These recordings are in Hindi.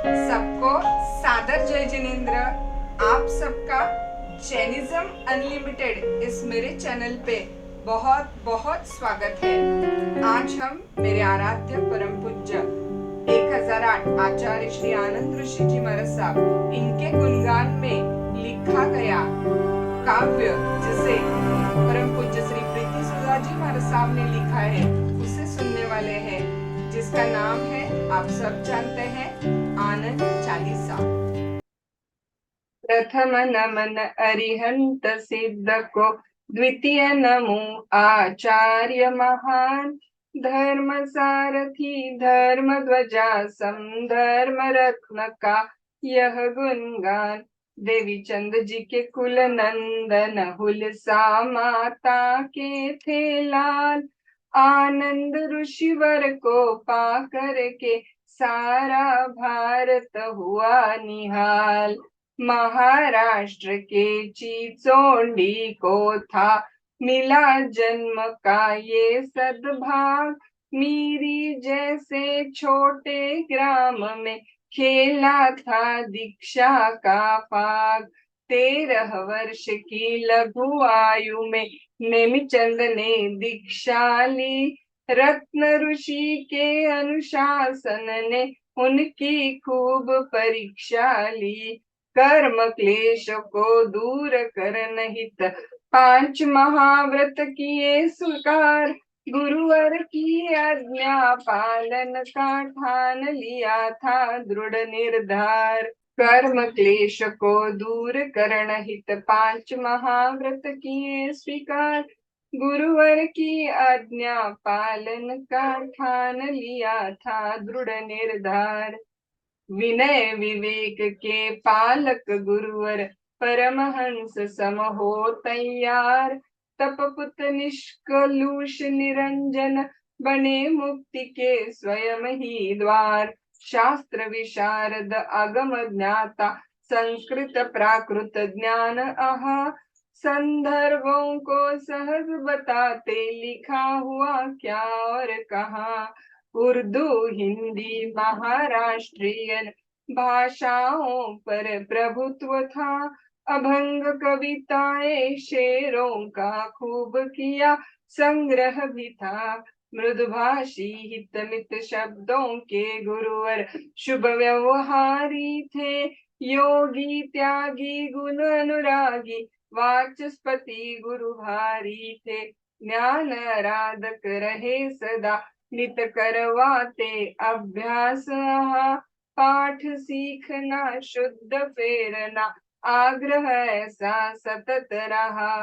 सबको सादर जय जिनेन्द्र। आप सबका जैनिज्म अनलिमिटेड इस मेरे चैनल पे बहुत बहुत स्वागत है। आज हम मेरे आराध्य परम पूज्य 1008 आचार्य श्री आनंद ऋषि जी महाराज साहब इनके गुणगान में लिखा गया काव्य जिसे परम पूज्य श्री प्रीति सुधा जी महाराज साहब ने लिखा है उसे सुनने वाले हैं, जिसका नाम है, आप सब जानते हैं, आनंद चालीसा। प्रथम नमन अरिहंत सिद्ध को, द्वितीय नमो आचार्य महान। धर्म सारथी धर्म ध्वजा सम धर्म रत्न का यह गुणगान। देवी चंद जी के कुल नंदन हुलसा माता के थे लाल। आनंद ऋषिवर को पा करके सारा भारत हुआ निहाल। महाराष्ट्र के चिचोंडी को था मिला जन्म का ये सद्भाग। मीरी जैसे छोटे ग्राम में खेला था दीक्षा का फाग। 13 वर्ष की लघु आयु में नेमिचंद ने दीक्षा ली। रत्न ऋषि के अनुशासन ने उनकी खूब परीक्षा ली। कर्म क्लेश को दूर करन हित 5 महाव्रत किए स्वीकार। गुरुवर की आज्ञा पालन का ठान लिया था दृढ़ निर्धार। कर्म क्लेश को दूर करण हित 5 महाव्रत किए स्वीकार। गुरुवर की आज्ञा पालन का ठान लिया था दृढ़ निर्धार। विनय विवेक के पालक गुरुवर परमहंस सम हो तैयार। तपपुत निष्कलुष निरंजन बने मुक्ति के स्वयं ही द्वार। शास्त्र विशारद अगम ज्ञाता संस्कृत प्राकृत ज्ञान आहा। संदर्भों को सहज बताते लिखा हुआ क्या और कहाँ। उर्दू हिंदी महाराष्ट्रियन भाषाओं पर प्रभुत्व था। अभंग कविताएं शेरों का खूब किया संग्रह भी था। मृदुभाषी हितमित शब्दों के गुरुवर शुभ व्यवहारी थे। योगी त्यागी गुण अनुरागी वाचस्पति गुरु भारी थे। ज्ञान आराधक रहे सदा नित करवाते अभ्यास। पाठ सीखना शुद्ध फेरना आग्रह ऐसा सतत रहा।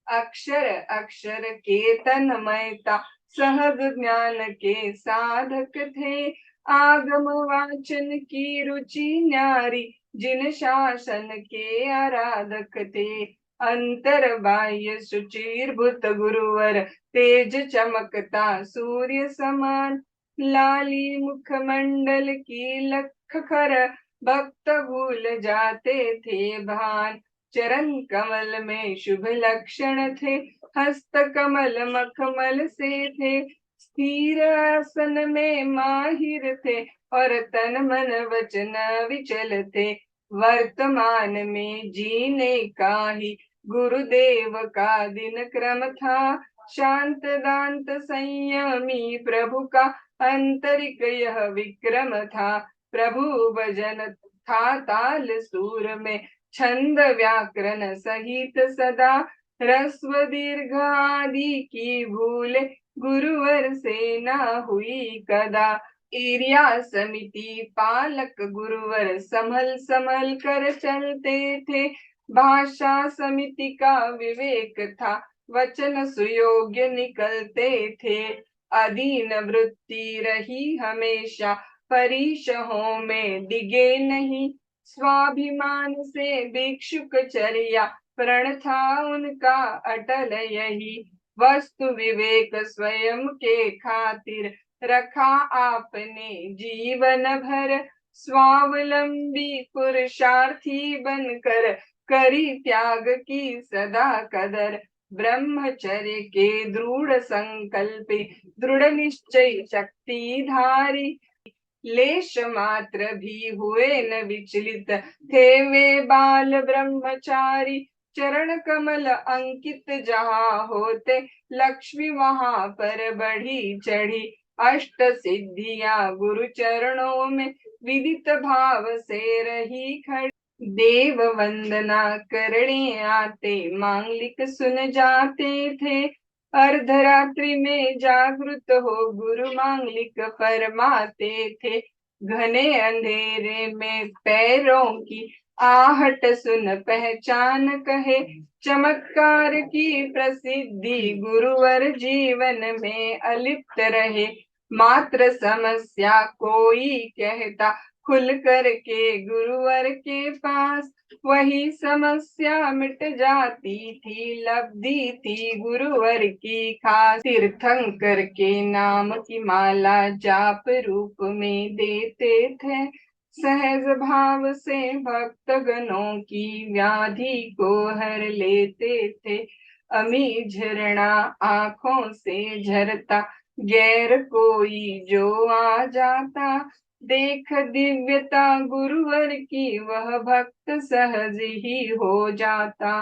अक्षर अक्षर के तन्मयता सहज ज्ञान के साधक थे। आगम वाचन की रुचि न्यारी जिन शासन के आराधक थे। अंतर बाह्य सुचिरभूत गुरुवर तेज चमकता सूर्य समान। लाली मुखमंडल की लख खर भक्त भूल जाते थे भान। चरण कमल में शुभ लक्षण थे। हस्त कमल मखमल से थे। स्थिर आसन में माहिर थे और तन मन वचन विचल थे। वर्तमान में जीने का ही गुरुदेव का दिन क्रम था। शांत दांत संयमी प्रभु का आंतरिक यह विक्रम था। प्रभु भजन था ताल सूर में छंद व्याकरण सहित सदा। ह्रस्व दीर्घ आदि की भूले गुरुवर से न हुई कदा। एरिया समिति पालक गुरुवर संभल संभल कर चलते थे। भाषा समिति का विवेक था वचन सुयोग्य निकलते थे। अधीन वृत्ति रही हमेशा परिशहों में डिगे नहीं। स्वाभिमान से भिक्षुक चर्या प्रण था उनका अटल यही। वस्तु विवेक स्वयं के खातिर रखा आपने जीवन भर। स्वावलंबी पुरुषार्थी बनकर करी त्याग की सदा कदर। ब्रह्मचर्य के दृढ़ संकल्पी दृढ़ निश्चय शक्ति धारी। लेश मात्र भी हुए न विचलित, थे वे बाल ब्रह्मचारी। चरण कमल अंकित जहाँ होते, लक्ष्मी वहां पर बढ़ी चढ़ी। अष्ट सिद्धियां गुरु चरणों में, विदित भाव से रही खड़ी। देव वंदना करने आते, मांगलिक सुन जाते थे। अर्धरात्रि में जागृत हो गुरु मांगलिक फरमाते थे। घने अंधेरे में पैरों की आहट सुन पहचान कहे। चमत्कार की प्रसिद्धि गुरुवर जीवन में अलिप्त रहे। मात्र समस्या कोई कहता, खुल कर के गुरुवर के पास, वही समस्या मिट जाती थी, लब्धि थी गुरुवर की खास। तीर्थंकर के नाम की माला जाप रूप में देते थे, सहज भाव से भक्त गणों की व्याधि को हर लेते थे। अमी झरना आंखों से झरता, गैर कोई जो आ जाता, देख दिव्यता गुरुवर की, वह भक्त सहज ही हो जाता।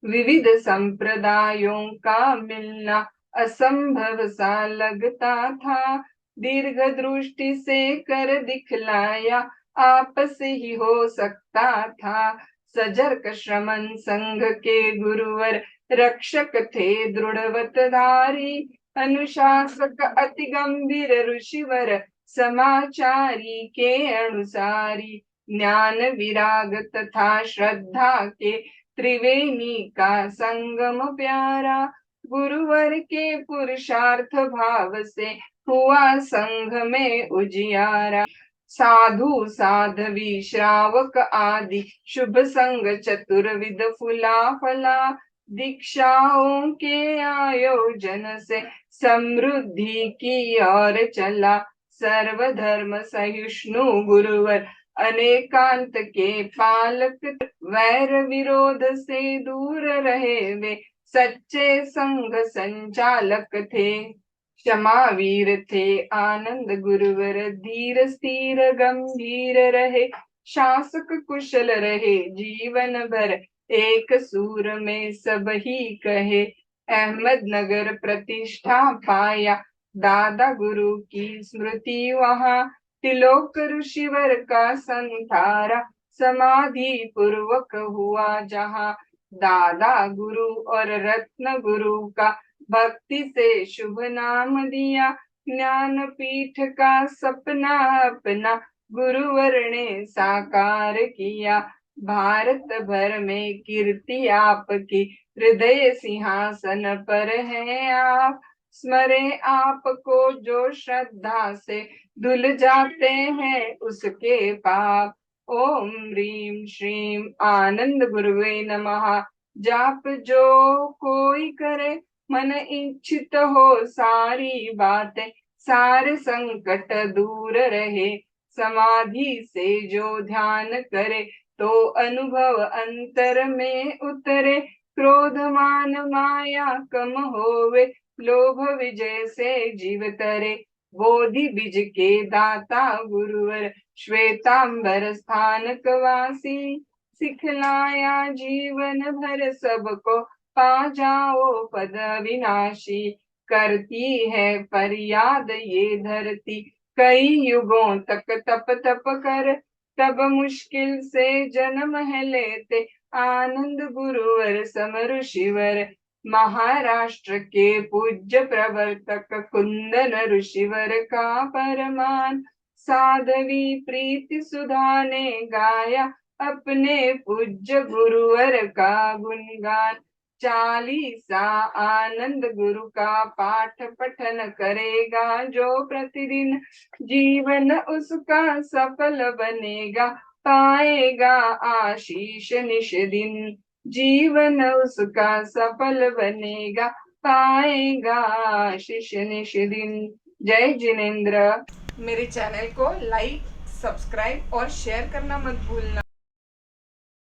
विविध संप्रदायों का मिलना असंभव सा लगता था, दीर्घ दृष्टि से कर दिखलाया, आपस ही हो सकता था। सजर्क श्रमण संघ के गुरुवर, रक्षक थे दृढ़वतधारी। अनुशासक अति गंभीर ऋषिवर, समाचारी के अनुसारी। ज्ञान विराग तथा श्रद्धा के, त्रिवेणी का संगम प्यारा। गुरुवर के पुरुषार्थ भाव से, हुआ संघ में उजियारा। साधु साध्वी श्रावक आदि, शुभ संग चतुर्विध फुला फला। दीक्षाओं के आयोजन से, समृद्धि की ओर चला। सर्वधर्म सहिष्णु गुरुवर, अनेकांत के पालक। वैर विरोध से दूर रहे वे, सच्चे संग संचालक थे। क्षमावीर थे आनंद गुरुवर, धीर स्थिर गंभीर रहे। शासक कुशल रहे जीवन भर, एक सूर में सब ही कहे। अहमदनगर प्रतिष्ठा पाया, दादा गुरु की स्मृति वहां। तिलोक ऋषिवर का संथारा, समाधि पूर्वक हुआ जहां। दादा गुरु और रत्न गुरु का, भक्ति से शुभ नाम दिया। ज्ञानपीठ का सपना अपना, गुरुवर ने साकार किया। भारत भर में कीर्ति आपकी, हृदय सिंहासन पर है आप। स्मरे आपको जो श्रद्धा से, धुल जाते हैं उसके पाप। ओम ह्रीम श्रीम आनंद गुरुवे नमः। जाप जो कोई करे, मन इच्छित हो सारी बातें। सारे संकट दूर रहे, समाधि से जो ध्यान करे, तो अनुभव अंतर में उतरे। क्रोध मान माया कम होवे, लोभ विजय से जीव तरे। बोधि बीज के दाता गुरुवर, श्वेतांबर स्थानक वासी। सिखलाया जीवन भर सबको, पा जाओ पद विनाशी। करती है फरियाद ये धरती, कई युगों तक तप तप कर। तब मुश्किल से जन्म है लेते, आनंद गुरुवर सम ऋषिवर। महाराष्ट्र के पूज्य प्रवर्तक, कुंदन ऋषिवर का परमान। साध्वी प्रीति सुधा ने गाया, अपने पूज्य गुरुवर का गुणगान। चालीसा आनंद गुरु का पाठ पठन करेगा जो प्रतिदिन, जीवन उसका सफल बनेगा, पाएगा आशीष निश दिन। जीवन उसका सफल बनेगा, पाएगा आशीष निश दिन। जय जिनेंद्र। मेरे चैनल को लाइक, सब्सक्राइब और शेयर करना मत भूलना।